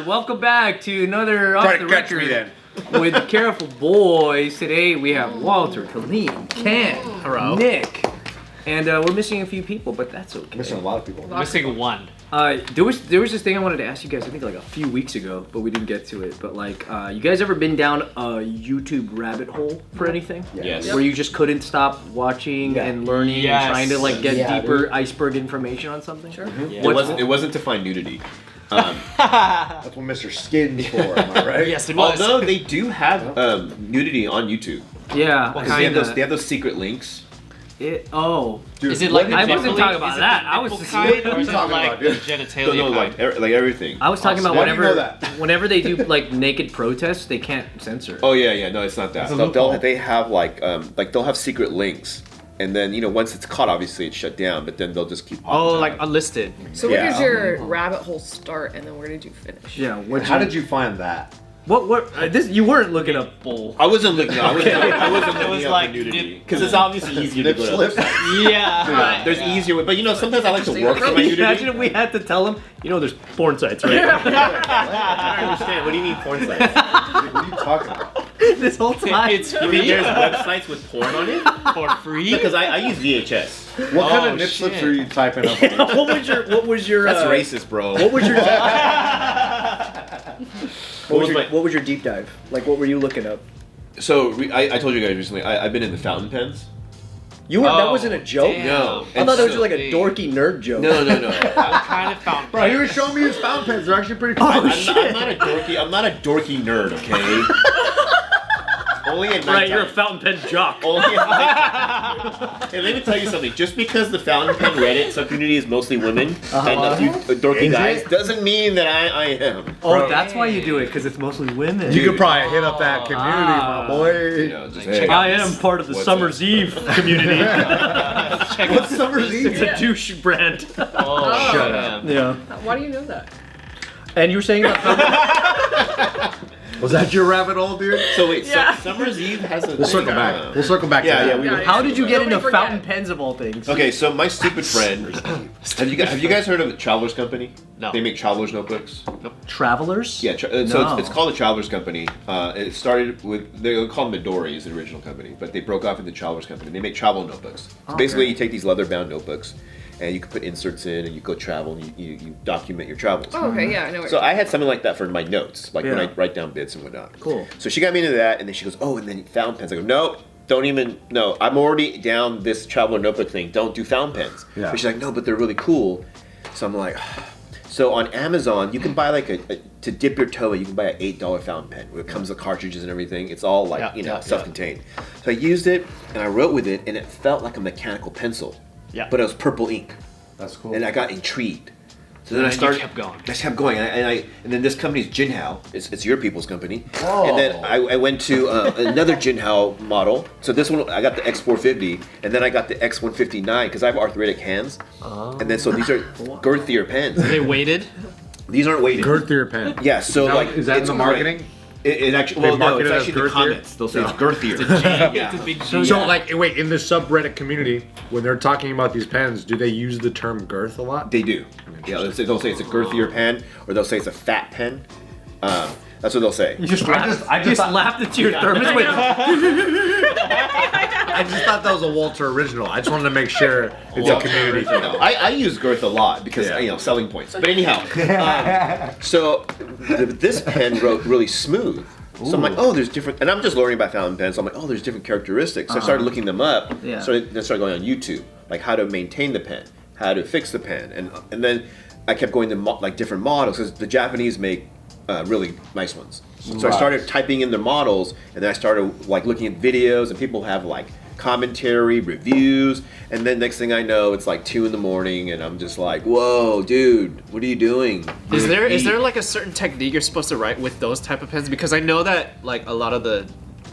welcome back to another Off Try the to catch Record me then. with the Careful Boys. Today we have Walter, Kalyne, Ken, Nick, and we're missing a few people, but that's okay. Missing a lot of people. Missing one. There was this thing I wanted to ask you guys, I think like a few weeks ago, but we didn't get to it. But like, you guys ever been down a YouTube rabbit hole for anything? Yes. Where you just couldn't stop watching and learning and trying to like get deeper iceberg information on something? Sure. Yeah. It wasn't to find nudity. That's what Mr. Skin's for, am I right? Yes, it was. Although they do have nudity on YouTube. Yeah. What They have, kinda. they have those secret links. Dude, Is it like I the wasn't nipple- talking about is it that. the I was nipple just- kind, What are or you is it talking like about, the dude? genitalia No, kind? like everything. I was talking about Why do you know whenever that? whenever they do like naked protests, they can't censor. Oh yeah, no, it's not that. They have like they'll have secret links, and then once it's caught, obviously it's shut down. But then they'll just keep. Oh, popping like out. unlisted. So where Yeah. did your rabbit hole start, and then where did you finish? Yeah. How did you find that? What? This you weren't looking up. I wasn't looking. I wasn't It looking was up like for nudity because it's obviously easier to Nip go to slip? other sites. Yeah. There's easier way, but sometimes I like to work for my Imagine nudity. if we had to tell them, there's porn sites, right? I don't understand. What do you mean porn sites? What are you talking about? This whole time. It's You mean free there's websites with porn on it? for free. Because I use VHS. What kind Oh, of nip slips shit. are you typing up? what was your That's racist, bro. What was your What what was your deep dive? Like what were you looking up? So I told you guys recently. I've been in the fountain pens. You were that Oh, wasn't a joke? damn. No. I thought that was so- like a dorky nerd joke. No. I'm trying to found. Bro, he was showing me his fountain pens. They're actually pretty cool. Oh, I'm not a dorky. I'm not a dorky nerd. Okay. Only at night. Right, you're a fountain pen jock. Only at night. Hey, let me tell you something. Just because the fountain pen Reddit subcommunity is mostly women and a few dorky Is guys it? doesn't mean that I am. Oh, that's why you do it, because it's mostly women. You could probably hit up that community, my boy. Just, Check out I am part of the What's Summer's Eve community. What's Summer's Eve? It's a douche brand. Oh, Shut up. Yeah. Why do you know that? And you were saying about Was that your rabbit hole, dude? So wait, Yeah. Summer's Eve has a. We'll circle back. We'll circle back Yeah, to yeah, that. we were- how did you get Nobody into forget. fountain pens of all things? Okay, so my stupid friend. Have you guys heard of the Travelers Company? No. They make Travelers notebooks. Travelers? Yeah, so No. it's called the Travelers Company. It started with they were called Midori is the original company, but they broke off into Travelers Company. They make travel notebooks. So basically, you take these leather-bound notebooks, and you can put inserts in, and you go travel, and you document your travels. Oh, okay, yeah, I know. What So you're I had something like that for my notes, like when Yeah. I write down bits and whatnot. Cool. So she got me into that, and then she goes, "Oh, and then fountain pens." I go, "No, don't even. No, I'm already down this traveler notebook thing. Don't do fountain pens." Yeah. But she's like, "No, but they're really cool." So I'm like, so on Amazon, you can buy like to dip your toe in. You can buy an $8 fountain pen. Where it comes with cartridges and everything. It's all like Yeah. self-contained. So I used it, and I wrote with it, and it felt like a mechanical pencil. Yeah. But it was purple ink. That's cool. And I got intrigued. So then I And you started. kept going. I just kept going, and then this company's Jinhao. It's your people's company. Oh. And then I went to another Jinhao model. So this one I got the X450, and then I got the X159 because I have arthritic hands. And then so these are girthier pens. They waited. These aren't weighted. Girthier pen. Yeah. So Now, like is that in it's the great. marketing? It actually They well no, market it's it as actually the girthier? comments. They'll say it's girthier. It's a big G. So, like, wait, in the subreddit community, when they're talking about these pens, do they use the term girth a lot? They do. Yeah, they'll say it's a girthier pen, or they'll say it's a fat pen. That's what they'll say. You just laughed. I just laughed at your thermos. Wait, I just thought that was a Walter original. I just wanted to make sure it's a community thing. I use girth a lot because selling points. But anyhow, so this pen wrote really smooth. So I'm like, oh, there's different, and I'm just learning about fountain pens. So I'm like, oh, there's different characteristics. So I started looking them up. Yeah. So I started going on YouTube, like how to maintain the pen, how to fix the pen, and then I kept going to like different models because the Japanese make really nice ones. So I started typing in their models, and then I started like looking at videos, and people have like commentary, reviews, and then next thing I know, it's like 2 a.m, and I'm just like, whoa, dude, what are you doing? Is there like a certain technique you're supposed to write with those type of pens? Because I know that like a lot of the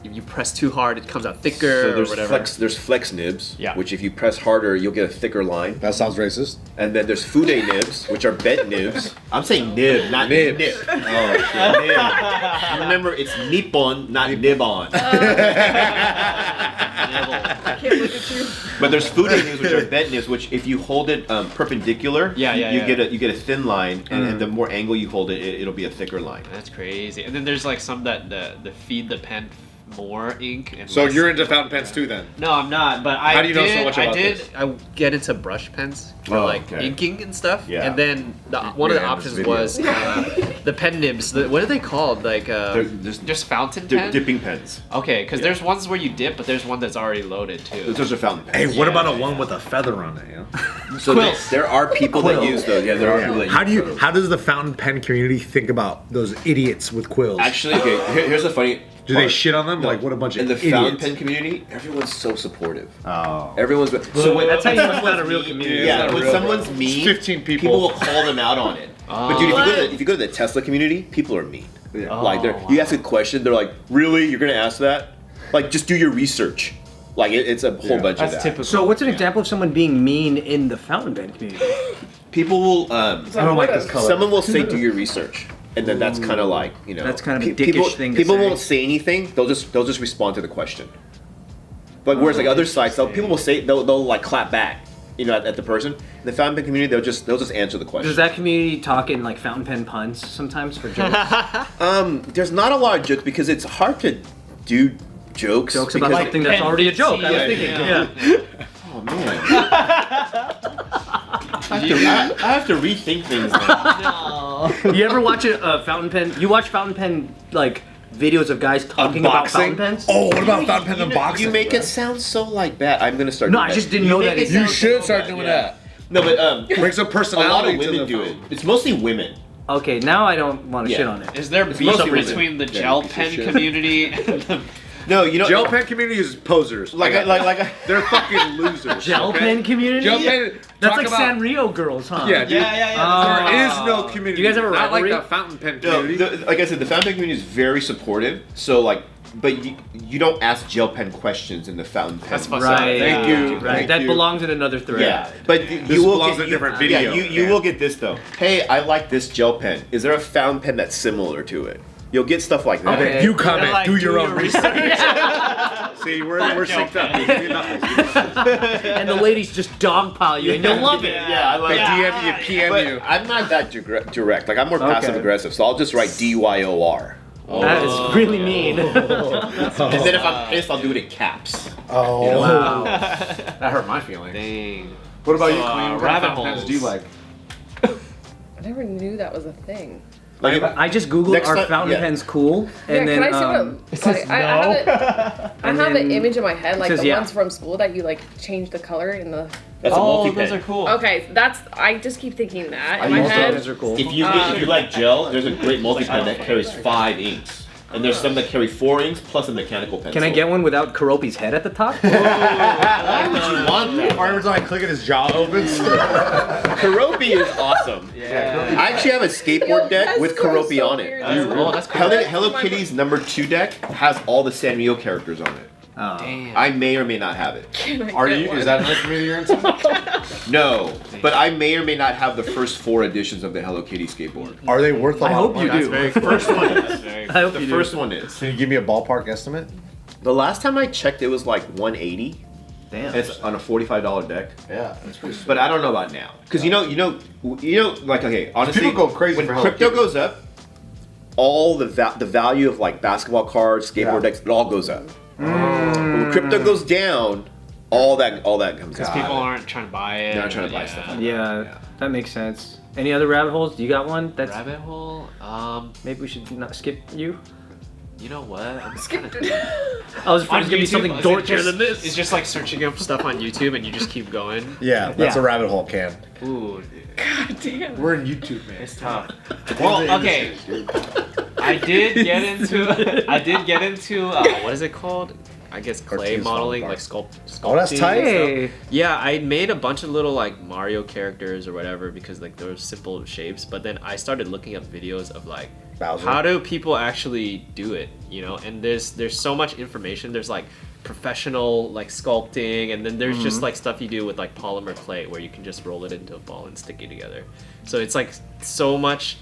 if you press too hard, it comes out thicker So or whatever. there's flex nibs, Yeah. which if you press harder, you'll get a thicker line. That sounds racist. And then there's fude nibs, which are bent nibs. I'm saying nib, not Nibs. nib. Oh, shit, nib. Remember, it's nippon, not nibon. I can't look at you. But there's fude nibs, which are bent nibs, which if you hold it perpendicular, you get a thin line, and the more angle you hold it, it'll be a thicker line. That's crazy. And then there's like some that the feed the pen more ink. And So less- you're into fountain pens too, then? No, I'm not. But How do you know so much about this? I get into brush pens for Oh, like okay. inking and stuff. Yeah. And then one of the Yeah, options this was the pen nibs. What are they called? Like There's just fountain pen. dipping pens. Okay, because there's ones where you dip, but there's one that's already loaded too. Those are fountain pens. Hey, what Yeah, about a yeah, one with a feather on it? You know? So there are people that use those. Yeah, there are people that use those. How does the fountain pen community think about those idiots with quills? Actually, okay, here's the funny Do they part. shit on them? No. Like, what a bunch of In the idiots. fountain pen community, everyone's so supportive. Oh. Everyone's So that's how you know it's not a real community. Yeah, not a when real someone's one. mean, 15 people. people will call them out on it. But dude, if you go to the Tesla community, people are mean. Yeah. Like, you ask a question, they're like, "Really? You're gonna ask that? Like, just do your research." Like, it's a whole bunch of that. typical. So what's an example of someone being mean in the fountain pen community? People will. I don't like this color. Someone will say, "Do your research," and then that's kind of like, you know, That's kind of a people, dickish thing to People say. won't say anything. They'll just respond to the question. But whereas like other sites, people will say they'll like clap back, you know, at the person. In the fountain pen community, they'll just answer the question. Does that community talk in like fountain pen puns sometimes for jokes? There's not a lot of jokes because it's hard to do jokes. Jokes about because- something that's already a joke. I was thinking. Yeah. Oh man. I have to rethink things now. You ever watch a fountain pen? You watch fountain pen like videos of guys talking about fountain pens? Oh, what about fountain pen unboxing? You make it sound so like bad. I'm gonna start. No, doing I just that. didn't know make that it it- You sound should so start bad, doing yeah. that. No, but Bring some a lot personality of to women the do it. fountain. It's mostly women. Okay, now I don't want to Yeah. shit on it. Is there beef mostly women. between the Yeah, gel piece of pen shit. community and the No, you know. Gel pen community is posers. They're fucking losers. Gel okay? pen community? Gel pen. That's talk like about- Sanrio girls, huh? Yeah, dude. yeah. There is no community. You guys have a Not like rivalry? the fountain pen No, community. like I said, the fountain pen community is very supportive. So like, but you don't ask gel pen questions in the fountain pen. That's fucked Right. up. Thank you. Right. Thank that you. belongs in another thread. Yeah, but This you will belongs get in a different video. Yeah, you Yeah. will get this though. Hey, I like this gel pen. Is there a fountain pen that's similar to it? You'll get stuff like that. Okay. You comment. They're like, do your own research. See, we're synced up. dude. You're nothing. And the ladies just dogpile you, and you'll love it. Yeah, I like They it. DM you, PM But you. I'm not that direct. Like I'm more Okay. passive aggressive, so I'll just write DYOR. That is really mean. And then if I'm pissed, I'll do it in caps. Oh, Wow. that hurt my feelings. Dang. What about So, you, Kalyne? What rabbit fountain pens holes. do you like? I never knew that was a thing. Like I just googled Next are time- fountain yeah. pens cool, Yeah, and then can I see what? I And have an then image in my head, like says the yeah. ones from school that you like change the color in the. that's a Oh, multi those pen. are cool. Okay, that's. I just keep thinking that in my multi head. pens are cool. If you like gel, there's a great multi pen that carries 5 inks. And there's some that carry 4 inks plus a mechanical pencil. Can I get one without Karopi's head at the top? Why would you want that? Or every time I click it, his jaw opens. Karopi is awesome. Yeah. I actually have a skateboard deck with Karopi on it. Oh, that's cool. Hello Kitty's number 2 deck has all the Sanrio characters on it. Oh. Damn. I may or may not have it. Are you? Is that another community you're into? No, but I may or may not have the first 4 editions of the Hello Kitty skateboard. Are they worth a lot? I hope of you money? do. Very cool. First one is. That's very I hope The you first do. one is. Can you give me a ballpark estimate? The last time I checked, it was like 180. Damn. It's on a $45 deck. Yeah, that's pretty. But I don't know about now, because you know, like okay, honestly, People go crazy when for Hello crypto Kitty. goes up, all the value of like basketball cards, skateboard Yeah. decks, it all goes up. But when crypto goes down, all that comes Because down. people aren't trying to buy it. They're not trying to buy stuff like that. Yeah, that makes sense. Any other rabbit holes? Do you got one? That's Rabbit hole? maybe we should not skip you. You know what? I'm kind of I was afraid to give me something dorkier than this. It's just like searching up stuff on YouTube and you just keep going. Yeah, that's Yeah. a rabbit hole can. Ooh, God damn. We're in YouTube, man. it's tough. Well, okay. I did get into what is it called? I guess clay Cartoons modeling, falling like sculpting. Oh, that's tight. Hey. Yeah, I made a bunch of little like Mario characters or whatever because like they were simple shapes. But then I started looking up videos of like Bowser. how do people actually do it? You know, and there's so much information. There's like professional like sculpting, and then there's just like stuff you do with like polymer clay where you can just roll it into a ball and stick it together. So it's like so much,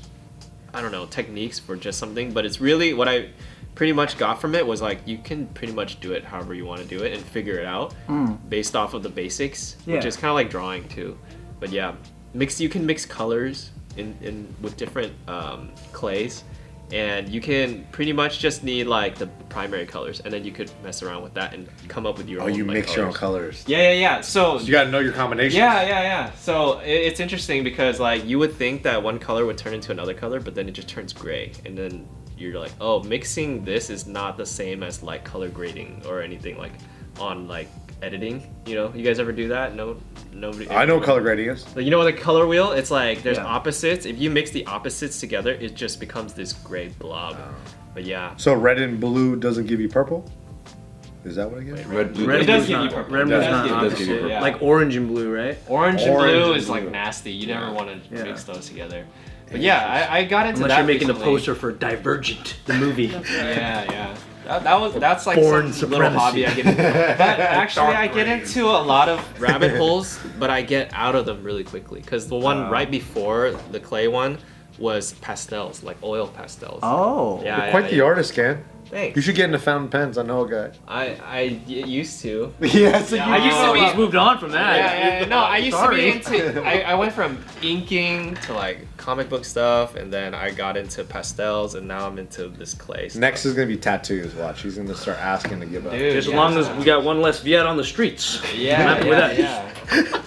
I don't know, techniques for just something, but it's really what I pretty much got from it was like you can pretty much do it however you want to do it and figure it out based off of the basics, which Yeah. is kind of like drawing too. But yeah, you can mix colors in with different clays, and you can pretty much just need like the primary colors, and then you could mess around with that and come up with your Oh, own. you like, mix your own colors. Yeah. So You gotta know your combination. yeah. So it's interesting because like you would think that one color would turn into another color, but then it just turns gray, and then you're like, oh, mixing this is not the same as like color grading or anything like on like editing. You know, you guys ever do that? No, nobody. I know what color grading is. Like, you know, with a color wheel, it's like there's Yeah. opposites. If you mix the opposites together, it just becomes this gray blob. But yeah. So red and blue doesn't give you purple? Is that what I get? Red, blue, Red It does blue's give you not- purple. red It blue's does not give you opposite. purple, yeah. Like orange and blue, right? Orange and Orange blue and is like blue. nasty. You never want to Yeah. mix those together. But yeah, I got into Unless that you're making the recently. poster for Divergent, the movie. Yeah. That's like Born some little supremacy. hobby I get into. But actually, Dark I get green. into a lot of rabbit holes, but I get out of them really quickly. Because the one right before the clay one was pastels, like oil pastels. Oh. Yeah, You're quite the artist, Ken. Thanks. You should get into fountain pens. I know a guy. I used to. Yes, Yeah, I used to Oh, be- he's moved on from that. Yeah. No, I used Sorry. to be into. I went from inking to like comic book stuff, and then I got into pastels, and now I'm into this clay stuff. Next is gonna be tattoos. Watch, he's gonna start asking to give up. Dude, Just as yeah. long as we got one less Viet on the streets. Yeah, happy with that. yeah.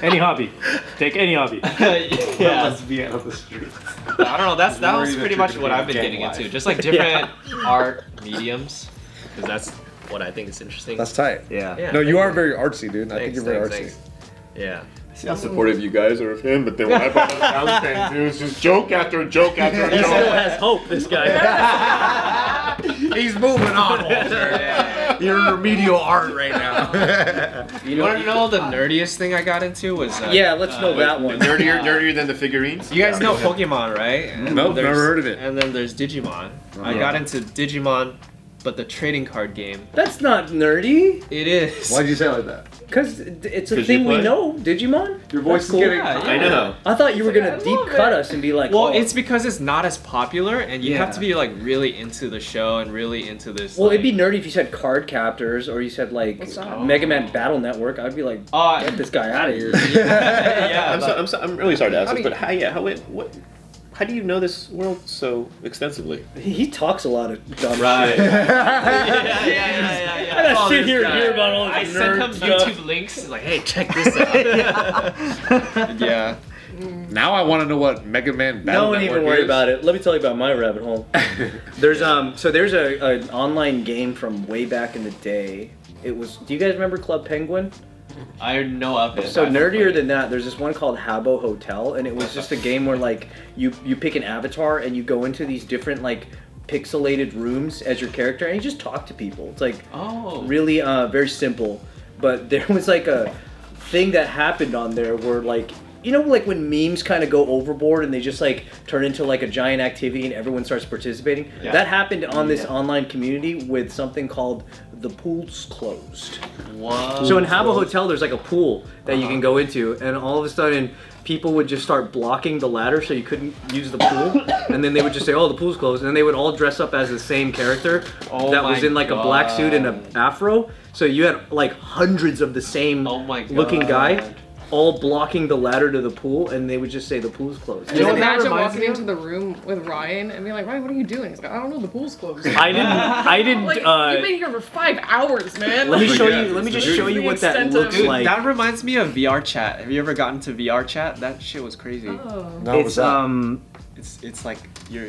Any hobby. Take any hobby. Yeah. be out of the street. I don't know. That was Worried that pretty you're much gonna what be I've been gang getting life. into. Just like different art mediums, because that's what I think is interesting. That's tight. Yeah. Yeah, No, you thank are very artsy, dude. I think Thanks, you're very thanks, artsy. thanks. Yeah. See how supportive you guys are of him, but then when I brought up fountain pens, it was just joke after joke after He still joke. has hope, this guy. He's moving on, Walter. You're in remedial art right now. You want to know the nerdiest thing I got into was Yeah, let's know that one. Nerdier than the figurines. You guys know Pokemon, right? And Nope, there's- never heard of it. And then there's Digimon. I got into Digimon, but the trading card game. That's not nerdy, It is. Why'd you say it like that? because it's a 'Cause thing you we play? know. Digimon? Your voice That's cool. is getting. Yeah, I know. I thought you were gonna I deep love cut it. us and be like, Well, oh. it's because it's not as popular, and you have Yeah. to be like really into the show and really into this. Well, like, it'd be nerdy if you said Card Captors or you said like What's that? Mega Man Battle Network. I'd be like, Oh, get this guy out of here. yeah. I'm really sorry to ask How this, do but how do you know this world so extensively? He talks a lot of dumb Right. shit. yeah. I gotta Oh, sit this here and guy. hear about all this I sent him nerd stuff. YouTube links. Like, hey, check this out. Yeah. Now I want to know what Mega Man Battle Don't even worry about it. Let me tell you about my rabbit hole. There's an online game from way back in the day. It was. Do you guys remember Club Penguin? I know of it. So I've nerdier played than that, there's this one called Habbo Hotel, and it was just a game where like you pick an avatar and you go into these different like pixelated rooms as your character and you just talk to people. It's like Oh. really very simple, but there was like a thing that happened on there where like, you know, like when memes kind of go overboard and they just like turn into like a giant activity and everyone starts participating. Yeah. That happened on this online community with something called The Pool's Closed. Whoa. So in Habbo Hotel, there's like a pool that you can go into, and all of a sudden, people would just start blocking the ladder so you couldn't use the pool, and then they would just say, "Oh, the pool's closed," and then they would all dress up as the same character Oh that was my in like a black suit and God. an afro. So you had like hundreds of the same Oh my looking guy, God. all blocking the ladder to the pool, and they would just say the pool's closed. Just know what that imagine reminds walking me of? into the room with Ryan and being like, Ryan, what are you doing? He's like, I don't know, the pool's closed. I didn't. Like, you've been here for 5 hours, man. Let me Like, show Yeah, you. Let me just the show you what that extent looks of- Dude, like. that reminds me of VR chat. Have you ever gotten to VR chat? That shit was crazy. Oh. No, It's It's like you're.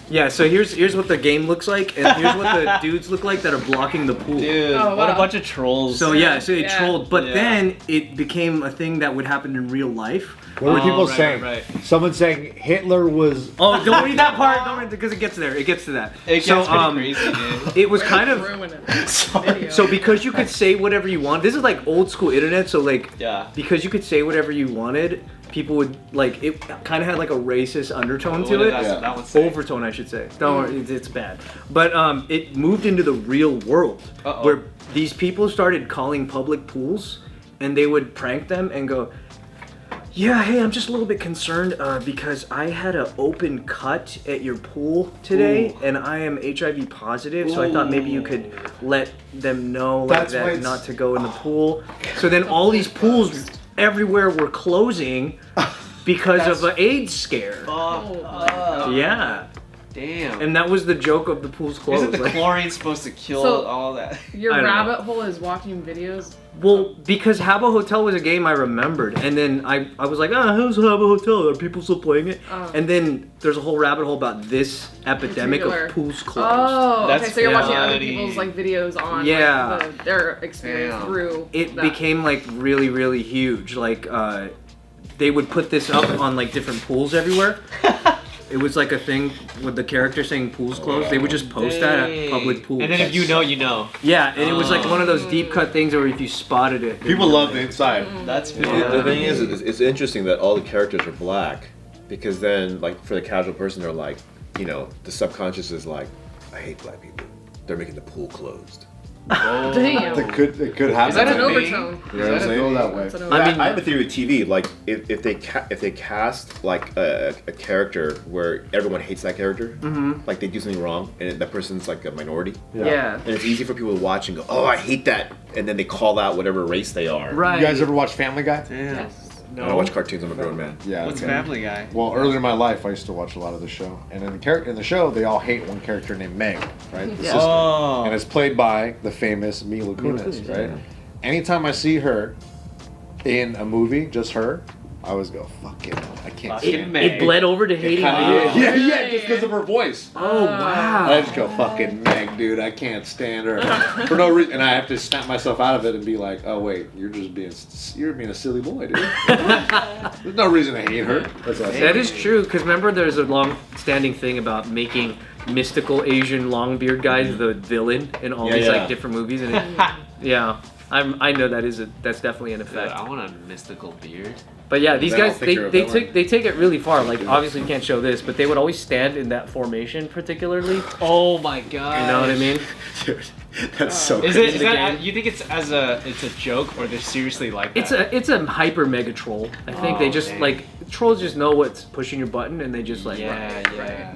yeah. So here's what the game looks like, and here's what the dudes look like that are blocking the pool. Dude, Oh, what a wow. bunch of trolls. So yeah, so it Yeah. trolled, but Yeah. then it became a thing that would happen in real life. What were Oh, people right, saying? right. Someone saying Hitler was. Oh, don't read that part, don't read because it gets there. It gets to that. It gets so pretty crazy, dude. it was We're kind just of ruining video. so because you could say whatever you want. This is like old school internet, so like Yeah. because you could say whatever you wanted, people would like it. Kind of had like a racist undertone What to did it. that one say? Overtone, I should say. Don't worry, it's bad. But it moved into the real world where these people started calling public pools, and they would prank them and go, "Yeah, hey, I'm just a little bit concerned because I had an open cut at your pool today, and I am HIV positive, so I thought maybe you could let them know like that not to go in the pool." So then all these pools everywhere were closing because of an AIDS scare. Yeah. Damn. And that was the joke of the pool's closed. Isn't the chlorine supposed to kill So- all that? Your I don't rabbit hole is watching videos. Well, because Habbo Hotel was a game I remembered, and then I was like, how's Habbo Hotel? Are people still playing it? And then there's a whole rabbit hole about this epidemic Particular. of pools closed. Oh, That's okay. So you're watching other funny. people's like videos on Yeah. like, their experience Damn. through. It that. became like really, really huge. Like they would put this up on like different pools everywhere. It was like a thing with the character saying pools closed. They would just post that at public pools. And then if you know, you know. Yeah, and it was like one of those deep cut things where if you spotted it. People love the inside. That's The thing is, it's interesting that all the characters are black, because then, like, for the casual person, they're like, you know, the subconscious is like, I hate black people. They're making the pool closed. Damn. It could happen. Is that That's an a overtone. You know what I'm saying? Go that way. That's an I overtone. mean- I have a theory with TV. Like, if they cast like a character where everyone hates that character, like they do something wrong, and that person's like a minority, Yeah. and it's easy for people to watch and go, "Oh, I hate that," and then they call out whatever race they are. Right. You guys ever watch Family Guy? Damn. I don't watch cartoons. I'm a grown man. Yeah. What's okay. Family Guy? Well, earlier in my life, I used to watch a lot of the show, and in the show, they all hate one character named Meg, right? The sister. Oh. And it's played by the famous Mila Kunis, Kunis, right? Anytime I see her in a movie, just her, I always go, "Fuck it, I can't Fucking stand Meg. It bled over to hating Yeah, you. yeah, just because of her voice. Oh wow. I just go, "Fucking Meg, dude, I can't stand her for no reason," and I have to snap myself out of it and be like, "Oh wait, you're being a silly boy, dude. There's no reason to hate her." That's what I That is true, because remember there's a long-standing thing about making mystical Asian long-beard guys the villain in all these like different movies, and I know that's definitely an Dude, effect. I want a mystical beard. But yeah, these Then I'll guys picture a they villain. take it really far. Like obviously you can't show this, but they would always stand in that formation particularly. Oh my god. You know what I mean? Dude, that's so. Is crazy. it? Is that? You think it's a joke or they're seriously like that? It's a hyper mega troll. I think they just dang. like trolls just know what's pushing your button and they just like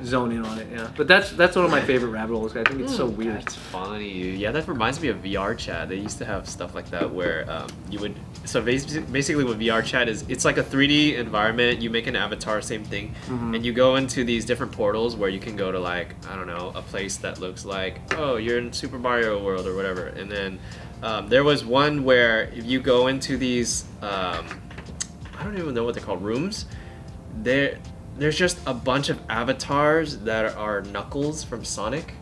zone in on it. Yeah, but that's one of my favorite rabbit holes. I think it's so weird. That's funny. Yeah, that reminds me of VR chat. They used to have stuff like that where you would. So basically, what VR chat is, it's like a 3D environment. You make an avatar, same thing, and you go into these different portals where you can go to like, I don't know, a place that looks like, oh, you're in Super Mario World or whatever. And then there was one where if you go into these, I don't even know what they're called, rooms. There's just a bunch of avatars that are Knuckles from Sonic.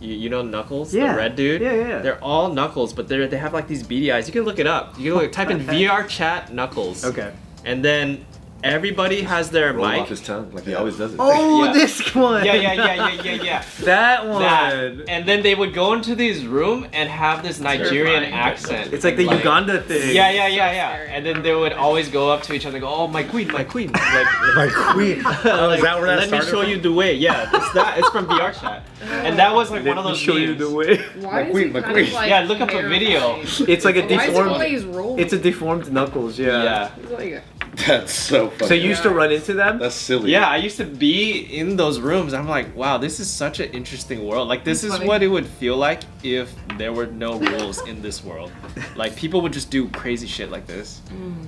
You know Knuckles, Yeah. the red dude? Yeah. They're all Knuckles, but they have like these beady eyes. You can look it up. You can type in VR chat Knuckles. Okay. And then everybody has their Roll mic. off his tongue like he always does it. Oh, Yeah. this one. Yeah. That one. That. And then they would go into this room and have this Nigerian accent. It's like the Uganda thing. Yeah. scary. And then they would always go up to each other and go, "Oh, my queen." Like, My queen. Oh, is that where that let me started show from? you the way. Yeah, it's from VR chat. And that was like one of those show you memes. the way. Why is McQueen, he kind McQueen. of like Yeah, look up a video. It's like a Why is it deformed. always rolling? It's a deformed Knuckles. Yeah. Yeah. He's like, That's so funny. So you used to run into them? That's silly. Yeah, I used to be in those rooms. I'm like, wow, this is such an interesting world. Like, this is Funny. what it would feel like if there were no rules in this world. Like, people would just do crazy shit like this.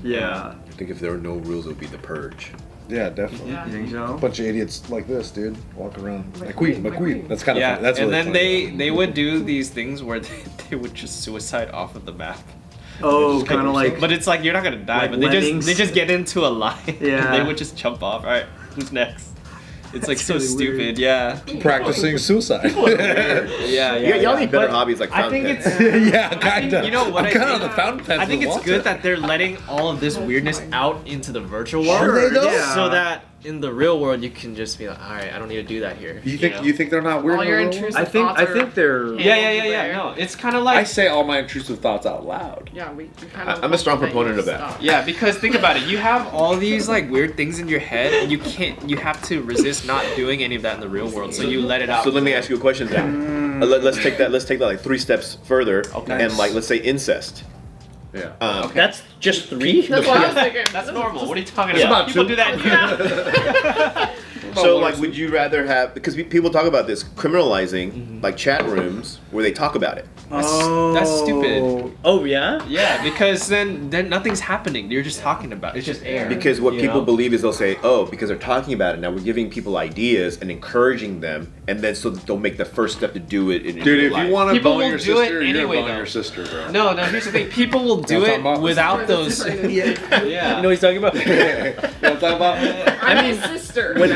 Yeah. I think if there were no rules, it would be the Purge. Yeah, definitely. yeah. You think so? Bunch of idiots like this, dude. Walk around. McQueen, McQueen. That's kind of Yeah, funny. That's and really then funny. they would do these things where they would just suicide off of the map. Oh, kind of like. But it's like, you're not gonna die, Like but lemmings? they just get into a line. Yeah. And they would just jump off. All right, who's next? It's like That's so really stupid. weird. Yeah. Practicing suicide. Yeah. Y'all need better But hobbies like I fountain think pens. it's. Yeah, kind of. You know what I'm I kind of think? on the fountain pens. I think with it's Walter. good that they're letting all of this weirdness out into the virtual world. Are they though? Yeah. So that in the real world, you can just be like, all right, I don't need to do that here. You think know? you think they're not weird? All in your the real world? intrusive I think thoughts are they're. Yeah. No, it's kind of like I say all my intrusive thoughts out loud. Yeah, we kind of. I'm a strong proponent of that. Stop. Yeah, because think about it. You have all these like weird things in your head, and you have to resist not doing any of that in the real world. So you let it out. So let me ask you a question then. Let's take that like 3 steps further, Okay. and like let's say incest. Yeah. That's just 3. That's what I was thinking. That's normal. What are you talking Yeah. about? People Two. do that in here. So like, would you rather have, because people talk about this criminalizing like chat rooms where they talk about it? That's stupid. Oh yeah. Yeah, because then nothing's happening. You're just talking about it. It's just air. Because what you people know? believe is they'll say, oh, because they're talking about it now, we're giving people ideas and encouraging them, and then so that they'll make the first step to do it in Dude, real if life. you want to People bone will your do it sister, you're anyway, gonna bone though. your sister, bro. No, here's the thing. People will do That's it what I'm about. without those. Yeah. Yeah. You know what he's talking about? You know what I'm talking about? I'm his sister. When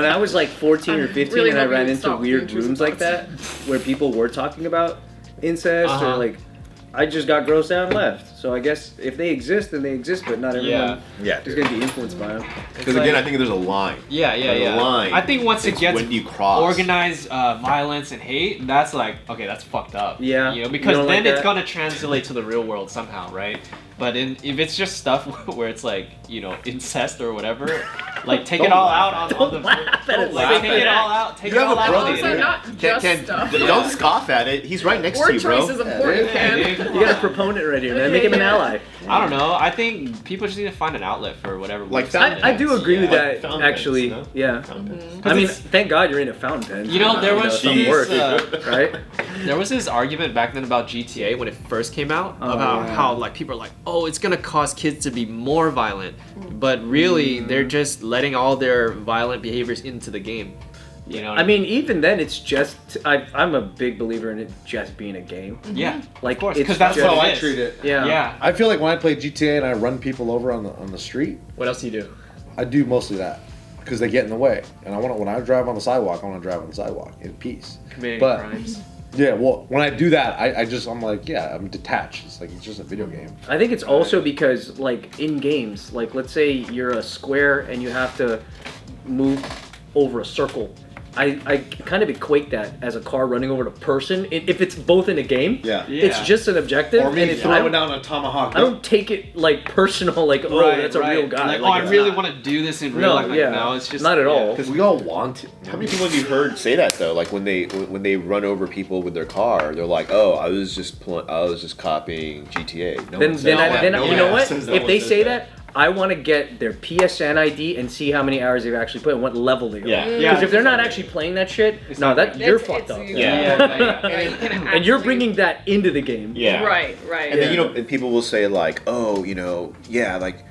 I was like 14 or 15 really and I hoping ran you'd into stop weird intrusive rooms like thoughts. that, where people were talking about incest or Uh-huh. like, I just got grossed out and left. So I guess if they exist, then they exist, but not everyone Yeah, is dude. gonna be influenced by them. Because again, I think there's a line. Yeah. The line. I think once it It's gets when you cross. organized violence and hate, that's like, okay, that's fucked up. Yeah. You know, You because don't then like it's that? gonna translate to the real world somehow, right? But if it's just stuff where it's like, you know, incest or whatever, like take it all out on the. laugh at it Don't like laugh. that. Take it all out. Take You it have all a out. brother, on the Also, dude. internet. not just stuff. Don't scoff at it. He's right next to Word you, bro. choice is important, Yeah, man. dude. You got a proponent right here, man. Make him an ally. I don't know. I think people just need to find an outlet for whatever. Like works fountain for I them. do agree with Yeah. that, Fountain actually. pens, no? Yeah. Fountain pens. I mean, it's- thank God you're in a fountain pen. You know, there was some these, work, right? There was this argument back then about GTA when it first came out about yeah. how like people are like, oh, it's gonna cause kids to be more violent, but really they're just letting all their violent behaviors into the game. You know? What I mean, even then, it's just. I'm a big believer in it just being a game. yeah, Like, of course, it's because that's just- how how I it is. treat it. Yeah. Yeah. I feel like when I play GTA and I run people over on the street, What else do you do? I do mostly that because they get in the way, and when I drive on the sidewalk, I want to drive on the sidewalk in peace. Committing But- crimes. Yeah, well, when I do that, I'm like, yeah, I'm detached. It's like it's just a video game. I think it's also because, like, in games, like, let's say you're a square and you have to move over a circle. I kind of equate that as a car running over a person. If it's both in a game, Yeah. it's just an objective. Or me and I throwing don't- down a tomahawk. I don't take it like personal, like, oh, that's a real guy. Like, oh, Like, I it's really not. want to do this in real No, life. Like, yeah. no, it's just Not at all. Because we all want it. How many people have you heard say that though? Like when they run over people with their car, they're like, "Oh, I was just copying GTA." No Then, one says then, that. then No you one know what? says that. If they say that, I want to get their PSN ID and see how many hours they've actually played and what level they are. Yeah. Yeah. Because if they're not actually playing that shit, no, that you're fucked up. And you're bringing that into the game. Yeah. Right. And then and people will say like, "Oh, like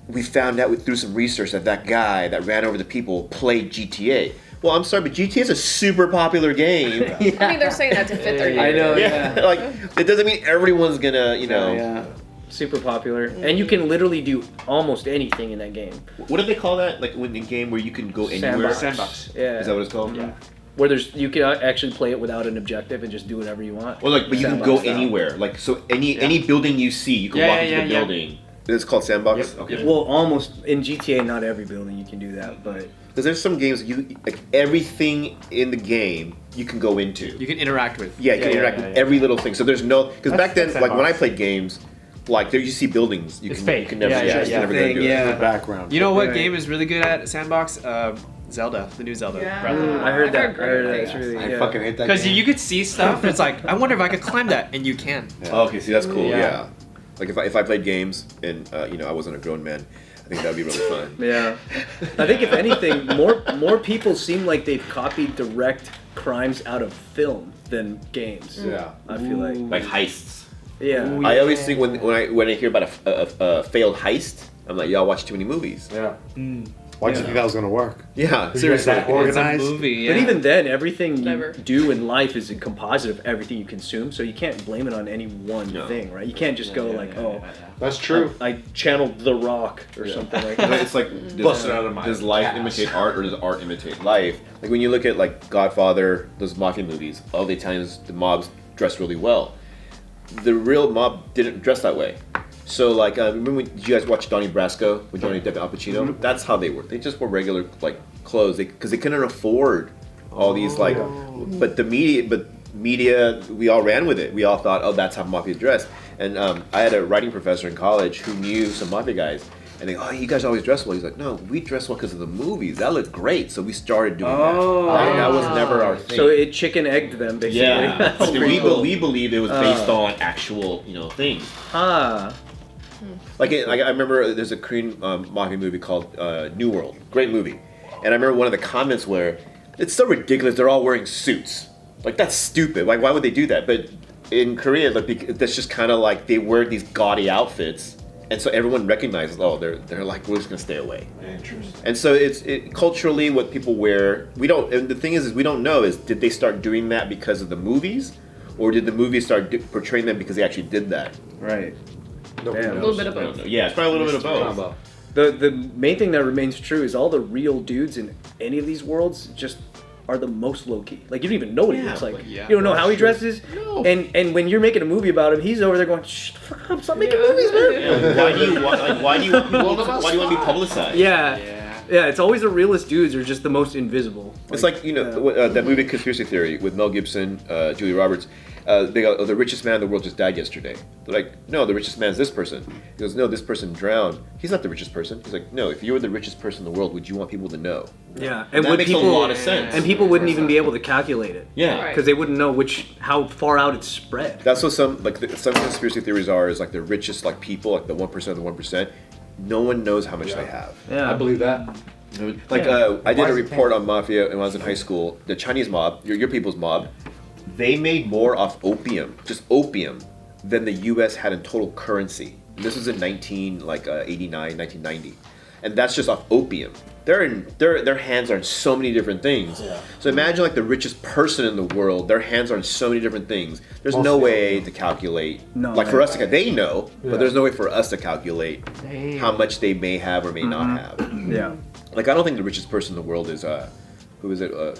we found out through some research that guy that ran over the people played GTA." Well, I'm sorry, but GTA is a super popular game. I mean, they're saying that to fit their I know. Yeah, like it doesn't mean everyone's gonna, Yeah. Super popular. And you can literally do almost anything in that game. What do they call that? Like when the game where you can go anywhere? Sandbox. Yeah. Is that what it's called? Yeah. Where you can actually play it without an objective and just do whatever you want. Well, like, but you can Sandbox go style. anywhere. Like, so any building you see, you can walk into the building. It's called Sandbox. Yep. Okay. Well, almost in GTA, not every building you can do that, but Because there's some games like everything in the game you can go into. You can interact with. Yeah, you can interact with every little thing. So there's no because back then, That's like when I Sandbox. played games, like there you see buildings, you It's can fake. you can never, Yeah, you can never go Thing, do it. yeah. The background. You know what Right. game is really good at Sandbox? Zelda, the new Zelda. Yeah. Breath of the Wild. I heard I've that. heard I heard great that. It's things. really, I yeah. fucking hate that. Because game. you could see stuff, it's like, I wonder if I could climb that, and you can. Oh, okay, see that's cool. Yeah. Yeah. Like if I played games and I wasn't a grown man, I think that'd be really fun. Yeah, I think if anything, more people seem like they've copied direct crimes out of film than games. Yeah. I feel like. Like heists. Yeah. I always think when I hear about a failed heist, I'm like, y'all watch too many movies. Yeah. Why'd you think that was gonna work? Yeah, You seriously. guys that organized? It's a movie, But yeah. even then, everything Never. you do in life is a composite of everything you consume, so you can't blame it on any one No. thing, right? You can't just go That's true. I channeled The Rock or something like that. It's like Busted out of my does life ass. imitate art or does art imitate life? Like when you look at like Godfather, those mafia movies, all the Italians, the mobs dress really well. The real mob didn't dress that way. So like, remember when did you guys watch Donnie Brasco with Johnny Depp and Al Pacino? That's how they were. They just wore regular like clothes because they couldn't afford all these like. But the media, we all ran with it. We all thought, oh, that's how mafia dress. And I had a writing professor in college who knew some mafia guys. And they go, oh, you guys always dress well. He's like, no, we dress well because of the movies. That looked great. So we started doing that. That was never our thing. So it chicken egged them, basically. Yeah. That's we, pretty cool. we believed it was based on actual, things. Ah. Like I remember there's a Korean mafia movie called New World. Great movie. And I remember one of the comments where, it's so ridiculous, they're all wearing suits. Like, that's stupid. Like, why would they do that? But in Korea, like, that's just kind of like they wear these gaudy outfits. And so everyone recognizes, oh, they're like, we're just gonna stay away. Interesting. And so it's culturally what people wear. We don't. And the thing is we don't know is did they start doing that because of the movies, or did the movies start portraying them because they actually did that? Right. Nobody Damn. A knows. little bit of both. Yeah, it's probably a little bit of both. The main thing that remains true is all the real dudes in any of these worlds just are the most low key. Like you don't even know what he looks like. yeah. You don't know how he dresses. No. And when you're making a movie about him, he's over there going, "Shh, the fuck up! Stop making movies, man." Yeah, why do you want? Why do you want to be publicized? Yeah. It's always the realest dudes are just the most invisible. It's like that movie Conspiracy Theory with Mel Gibson, Julia Roberts. They go, oh, the richest man in the world just died yesterday. They're like, no, the richest man's this person. He goes, no, this person drowned. He's not the richest person. He's like, no, if you were the richest person in the world, would you want people to know? Yeah, And that would makes a lot of sense. And people wouldn't even be able to calculate it. Yeah. Because they wouldn't know how far out it's spread. That's what some conspiracy theories are. Is like the richest like people, like the 1% of the 1%. No one knows how much they have. Yeah. I believe that. Like I did a report on mafia when I was in high school. The Chinese mob, your people's mob, they made more off opium, just opium, than the U.S. had in total currency. This was in 1989, 1990, and that's just off opium. Their hands are in so many different things. Yeah. So imagine like the richest person in the world, their hands are in so many different things. There's no way to calculate. No. Like for us to they know, but there's no way for us to calculate how much they may have or may not have. Yeah. Like I don't think the richest person in the world is who is it?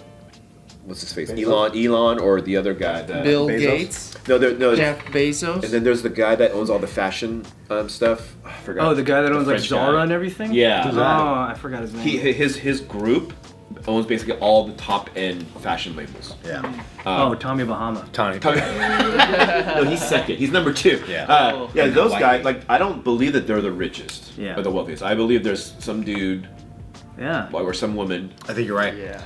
What's his face? Elon, or the other guy? Bill Bezos? Gates, No. Jeff Bezos. And then there's the guy that owns all the fashion stuff. I forgot. Oh, the guy that owns like French Zara guy. and everything? Yeah. Oh, I forgot his name. His group owns basically all the top end fashion labels. Yeah. Tommy Bahama. No, he's second. He's number 2. Yeah. Those guys. Like I don't believe that they're the richest. Yeah. Or the wealthiest. I believe there's some dude. Yeah. Or some woman. I think you're right. Yeah.